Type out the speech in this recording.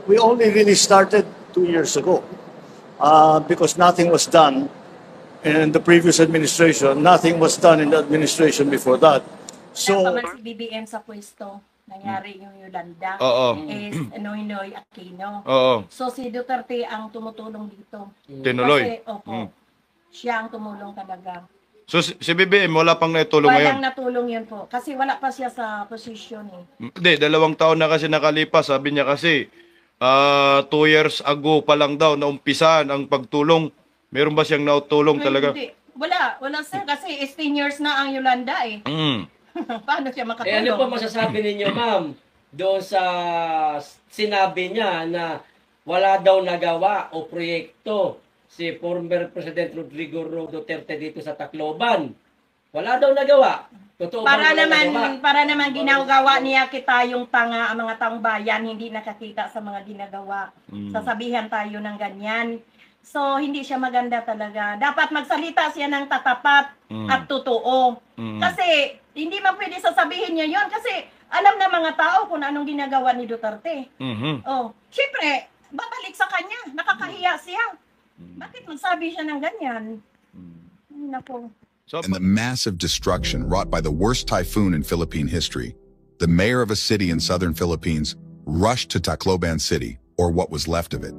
We only really started 2 years ago because nothing was done in the previous administration. Nothing was done in the administration before that. So, Wala pa man si BBM sa pwesto. Nangyari yung Yolanda. Oo. Is Noynoy Aquino. Oo. So si Duterte ang tumutulong dito. Tinuloy. Kasi, opo, siya ang tumulong talaga. So si BBM wala pang naitulong ngayon? Walang natulong yun po. Kasi wala pa siya sa posisyon eh. Hindi, 2 taon na kasi nakalipas. Sabi niya kasi 2 years ago pa lang daw na umpisan ang pagtulong. Meron ba siyang nautulong talaga? Hindi. Wala sir. Kasi 10 years na ang Yolanda eh. Paano siya makatulong? Ano po masasabi ninyo, ma'am, doon sa sinabi niya na wala daw nagawa o proyekto si former President Rodrigo Duterte dito sa Tacloban? Wala daw nagawa. Totoo ba wala nagawa? Para naman ginagawa niya kita yung tanga, ang mga taong bayan hindi nakakita sa mga ginagawa. Sasabihan tayo ng ganyan. So, hindi siya maganda talaga. Dapat magsalita siya ng tatapat at totoo. Kasi, hindi man pwede sasabihin niya yon kasi alam na mga tao kung anong ginagawa ni Duterte. Oh, syempre, babalik sa kanya. Nakakahiya siya. Bakit magsabi siya ng ganyan? Nako. And the massive destruction wrought by the worst typhoon in Philippine history, the mayor of a city in southern Philippines rushed to Tacloban City, or what was left of it.